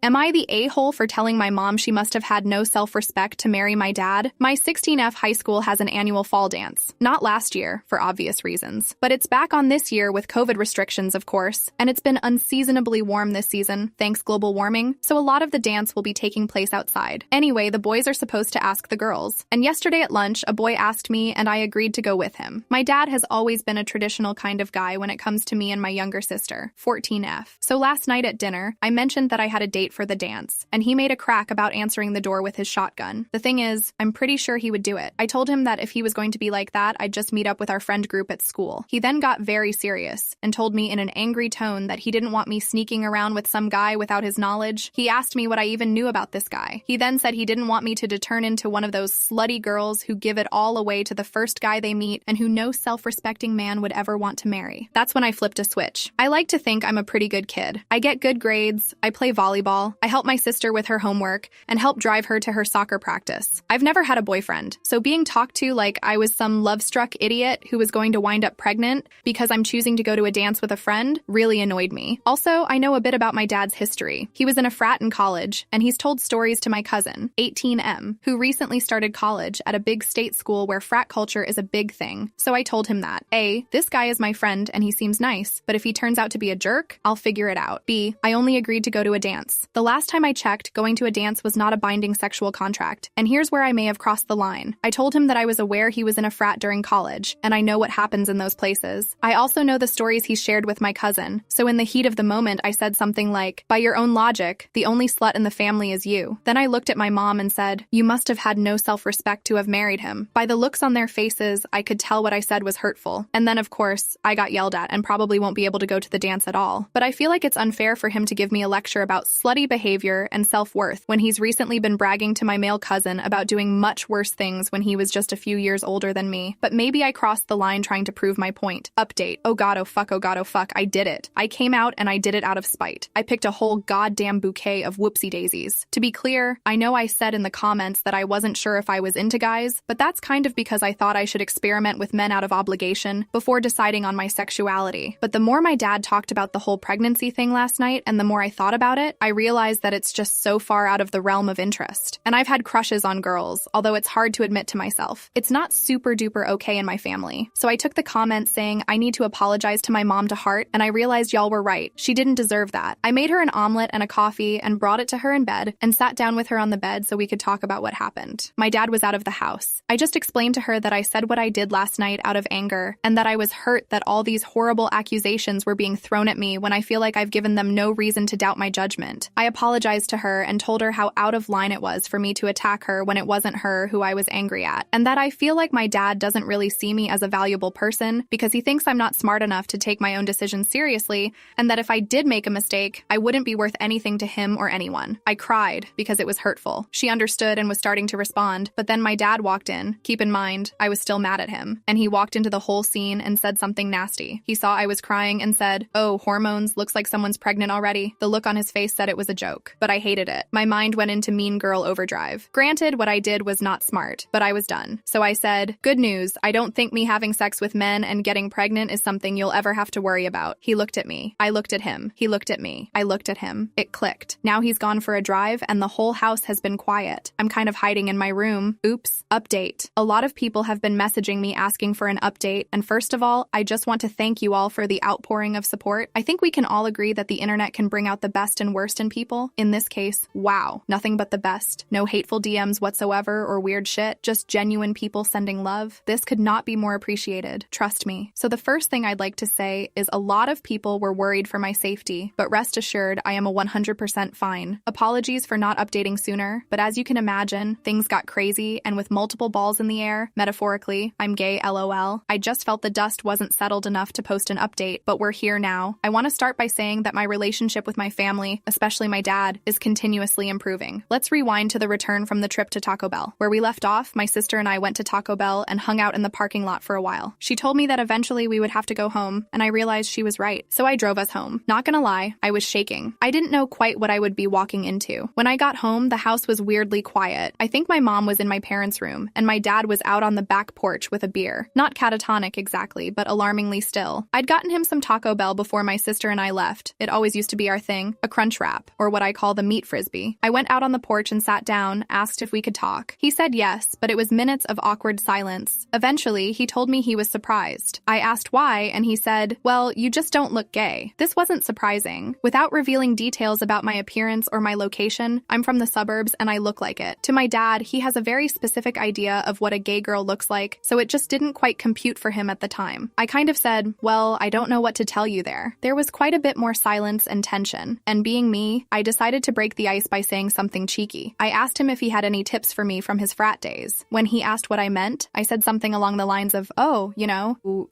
Am I the a-hole for telling my mom she must have had no self-respect to marry my dad? My 16F high school has an annual fall dance. Not last year, for obvious reasons. But it's back on this year with COVID restrictions, of course. And it's been unseasonably warm this season, thanks global warming, so a lot of the dance will be taking place outside. Anyway, the boys are supposed to ask the girls. And yesterday at lunch, a boy asked me, and I agreed to go with him. My dad has always been a traditional kind of guy when it comes to me and my younger sister, 14F. So last night at dinner, I mentioned that I had a date for the dance, and he made a crack about answering the door with his shotgun. The thing is, I'm pretty sure he would do it. I told him that if he was going to be like that, I'd just meet up with our friend group at school. He then got very serious and told me in an angry tone that he didn't want me sneaking around with some guy without his knowledge. He asked me what I even knew about this guy. He then said he didn't want me to turn into one of those slutty girls who give it all away to the first guy they meet and who no self-respecting man would ever want to marry. That's when I flipped a switch. I like to think I'm a pretty good kid. I get good grades, I play volleyball, I help my sister with her homework, and help drive her to her soccer practice. I've never had a boyfriend, so being talked to like I was some love-struck idiot who was going to wind up pregnant because I'm choosing to go to a dance with a friend really annoyed me. Also, I know a bit about my dad's history. He was in a frat in college, and he's told stories to my cousin, 18M, who recently started college at a big state school where frat culture is a big thing. So I told him that, A, this guy is my friend and he seems nice, but if he turns out to be a jerk, I'll figure it out. B, I only agreed to go to a dance. The last time I checked, going to a dance was not a binding sexual contract, and here's where I may have crossed the line. I told him that I was aware he was in a frat during college, and I know what happens in those places. I also know the stories he shared with my cousin, so in the heat of the moment I said something like, by your own logic, the only slut in the family is you. Then I looked at my mom and said, you must have had no self-respect to have married him. By the looks on their faces, I could tell what I said was hurtful. And then, of course, I got yelled at and probably won't be able to go to the dance at all. But I feel like it's unfair for him to give me a lecture about slutty behavior and self-worth when he's recently been bragging to my male cousin about doing much worse things when he was just a few years older than me. But maybe I crossed the line trying to prove my point. Update. Oh god, oh fuck, oh god, oh fuck, I did it. I came out and I did it out of spite. I picked a whole goddamn bouquet of whoopsie daisies. To be clear, I know I said in the comments that I wasn't sure if I was into guys, but that's kind of because I thought I should experiment with men out of obligation before deciding on my sexuality. But the more my dad talked about the whole pregnancy thing last night and the more I thought about it, I realized that it's just so far out of the realm of interest. And I've had crushes on girls, although it's hard to admit to myself. It's not super duper okay in my family. So I took the comment saying I need to apologize to my mom to heart, and I realized y'all were right. She didn't deserve that. I made her an omelet and a coffee and brought it to her in bed and sat down with her on the bed so we could talk about what happened. My dad was out of the house. I just explained to her that I said what I did last night out of anger and that I was hurt that all these horrible accusations were being thrown at me when I feel like I've given them no reason to doubt my judgment. I apologized to her and told her how out of line it was for me to attack her when it wasn't her who I was angry at, and that I feel like my dad doesn't really see me as a valuable person because he thinks I'm not smart enough to take my own decisions seriously, and that if I did make a mistake, I wouldn't be worth anything to him or anyone. I cried because it was hurtful. She understood and was starting to respond, but then my dad walked in. Keep in mind, I was still mad at him, and he walked into the whole scene and said something nasty. He saw I was crying and said, "Oh, hormones, looks like someone's pregnant already." The look on his face said it was a joke, but I hated it. My mind went into mean girl overdrive. Granted, what I did was not smart, but I was done. So I said, "Good news, I don't think me having sex with men and getting pregnant is something you'll ever have to worry about." He looked at me. I looked at him. He looked at me. I looked at him. It clicked. Now he's gone for a drive and the whole house has been quiet. I'm kind of hiding in my room. Oops. Update. A lot of people have been messaging me asking for an update, and first of all, I just want to thank you all for the outpouring of support. I think we can all agree that the internet can bring out the best and worst in people. In this case, wow, nothing but the best. No hateful DMs whatsoever or weird shit, just genuine people sending love. This could not be more appreciated. Trust me. So the first thing I'd like to say is a lot of people were worried for my safety, but rest assured I am a 100% fine. Apologies for not updating sooner, but as you can imagine, things got crazy, and with multiple balls in the air, metaphorically, I'm gay LOL, I just felt the dust wasn't settled enough to post an update, but we're here now. I want to start by saying that my relationship with my family, especially my dad, is continuously improving. Let's rewind to the return from the trip to Taco Bell. Where we left off, my sister and I went to Taco Bell and hung out in the parking lot for a while. She told me that eventually we would have to go home, and I realized she was right. So I drove us home. Not gonna lie, I was shaking. I didn't know quite what I would be walking into. When I got home, the house was weirdly quiet. I think my mom was in my parents' room, and my dad was out on the back porch with a beer. Not catatonic exactly, but alarmingly still. I'd gotten him some Taco Bell before my sister and I left. It always used to be our thing. A crunch wrap. or what I call the meat frisbee. I went out on the porch and sat down, asked if we could talk. He said yes, but it was minutes of awkward silence. Eventually, he told me he was surprised. I asked why, and he said, "Well, you just don't look gay." This wasn't surprising. Without revealing details about my appearance or my location, I'm from the suburbs and I look like it. To my dad, he has a very specific idea of what a gay girl looks like, so it just didn't quite compute for him at the time. I kind of said, "Well, I don't know what to tell you there." There was quite a bit more silence and tension, and being me, I decided to break the ice by saying something cheeky. I asked him if he had any tips for me from his frat days. When he asked what I meant, I said something along the lines of, "Oh,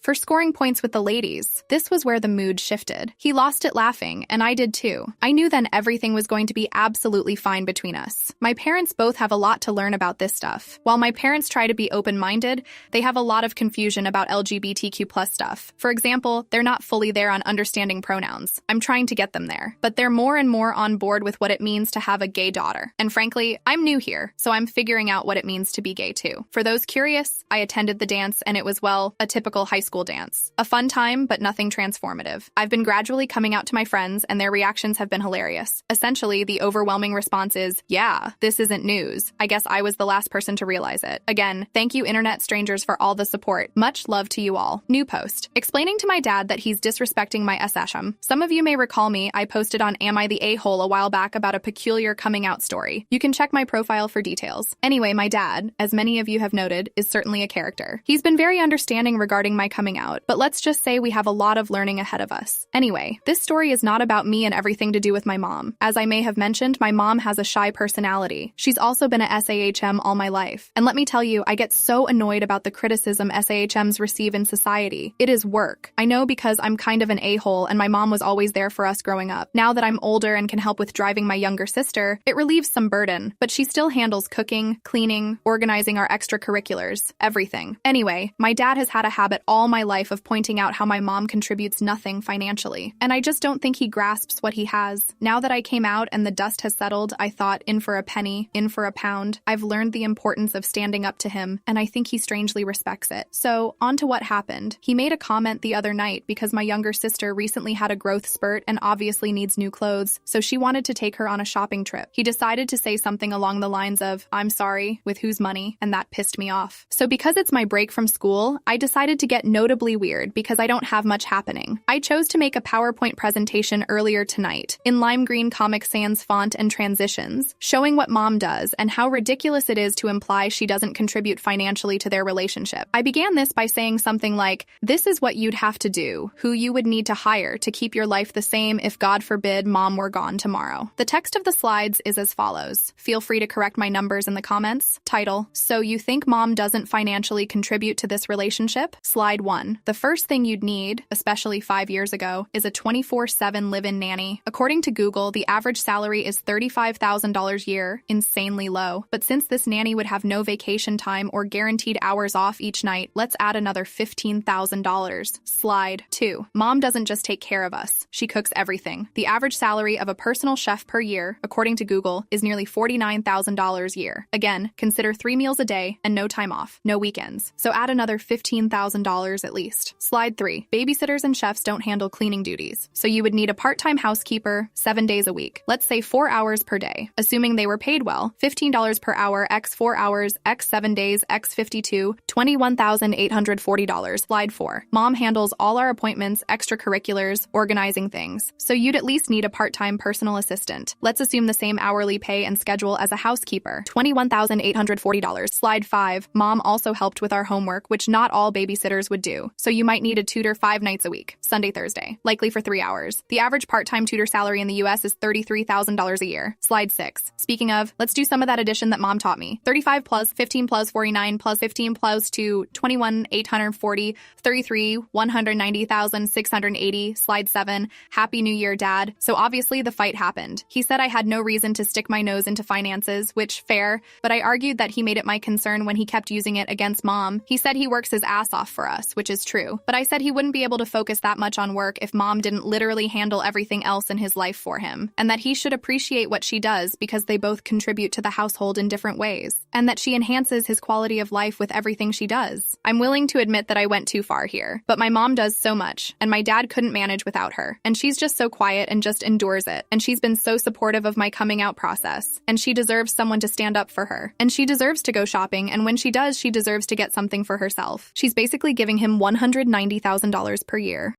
for scoring points with the ladies." This was where the mood shifted. He lost it laughing, and I did too. I knew then everything was going to be absolutely fine between us. My parents both have a lot to learn about this stuff. While my parents try to be open-minded, they have a lot of confusion about LGBTQ+ stuff. For example, they're not fully there on understanding pronouns. I'm trying to get them there. But they're more and more on board with what it means to have a gay daughter. And frankly, I'm new here, so I'm figuring out what it means to be gay too. For those curious, I attended the dance and it was, well, a typical high school dance. A fun time, but nothing transformative. I've been gradually coming out to my friends and their reactions have been hilarious. Essentially, the overwhelming response is, "Yeah, this isn't news." I guess I was the last person to realize it. Again, thank you internet strangers for all the support. Much love to you all. New post. Explaining to my dad that he's disrespecting my SHM. Some of you may recall me, I posted on Am I the A-hole a while back about a peculiar coming out story. You can check my profile for details. Anyway, my dad, as many of you have noted, is certainly a character. He's been very understanding regarding my coming out, but let's just say we have a lot of learning ahead of us. Anyway, this story is not about me and everything to do with my mom. As I may have mentioned, my mom has a shy personality. She's also been a SAHM all my life. And let me tell you, I get so annoyed about the criticism SAHMs receive in society. It is work. I know because I'm kind of an a-hole and my mom was always there for us growing up. Now that I'm older and can help with driving my younger sister, it relieves some burden, but she still handles cooking, cleaning, organizing our extracurriculars, everything. Anyway, my dad has had a habit all my life of pointing out how my mom contributes nothing financially, and I just don't think he grasps what he has. Now that I came out and the dust has settled, I thought, in for a penny, in for a pound. I've learned the importance of standing up to him, and I think he strangely respects it. So, on to what happened. He made a comment the other night because my younger sister recently had a growth spurt and obviously needs new clothes, so she wanted to take her on a shopping trip. He decided to say something along the lines of, "I'm sorry, with whose money?" and that pissed me off. So because it's my break from school, I decided to get notably weird because I don't have much happening. I chose to make a PowerPoint presentation earlier tonight, in lime green Comic Sans font and transitions, showing what mom does and how ridiculous it is to imply she doesn't contribute financially to their relationship. I began this by saying something like, "This is what you'd have to do, who you would need to hire to keep your life the same if, God forbid, mom were gone tomorrow." The text of the slides is as follows. Feel free to correct my numbers in the comments. Title: So you think mom doesn't financially contribute to this relationship? Slide 1. The first thing you'd need, especially 5 years ago, is a 24/7 live-in nanny. According to Google, the average salary is $35,000 a year, insanely low. But since this nanny would have no vacation time or guaranteed hours off each night, let's add another $15,000. Slide 2. Mom doesn't just take care of us. She cooks everything. The average salary of a personal chef per year, according to Google, is nearly $49,000 a year. Again, consider 3 meals a day and no time off, no weekends. So add another $15,000 at least. Slide 3. Babysitters and chefs don't handle cleaning duties. So you would need a part-time housekeeper 7 days a week. Let's say 4 hours per day. Assuming they were paid well, $15 per hour x 4 hours x 7 days x 52, $21,840. Slide 4. Mom handles all our appointments, extracurriculars, organizing things. So you'd at least need a part-time personal assistant. Let's assume the same hourly pay and schedule as a housekeeper, $21,840. Slide 5. Mom also helped with our homework, which not all babysitters would do. So you might need a tutor 5 nights a week, Sunday, Thursday, likely for 3 hours. The average part-time tutor salary in the US is $33,000 a year. Slide 6. Speaking of, let's do some of that addition that mom taught me. 35 plus 15 plus 49 plus 15 plus to 21,840, 33, 190,680. Slide 7. Happy New Year, Dad. So obviously the fight happened. He said I had no reason to stick my nose into finances, which fair, but I argued that he made it my concern when he kept using it against mom. He said he works his ass off for us, which is true, but I said he wouldn't be able to focus that much on work if mom didn't literally handle everything else in his life for him, and that he should appreciate what she does because they both contribute to the household in different ways, and that she enhances his quality of life with everything she does. I'm willing to admit that I went too far here, but my mom does so much, and my dad couldn't manage without her, and she's just so quiet and just endures it, and and she's been so supportive of my coming out process. And she deserves someone to stand up for her. And she deserves to go shopping, and when she does, she deserves to get something for herself. She's basically giving him $190,000 per year.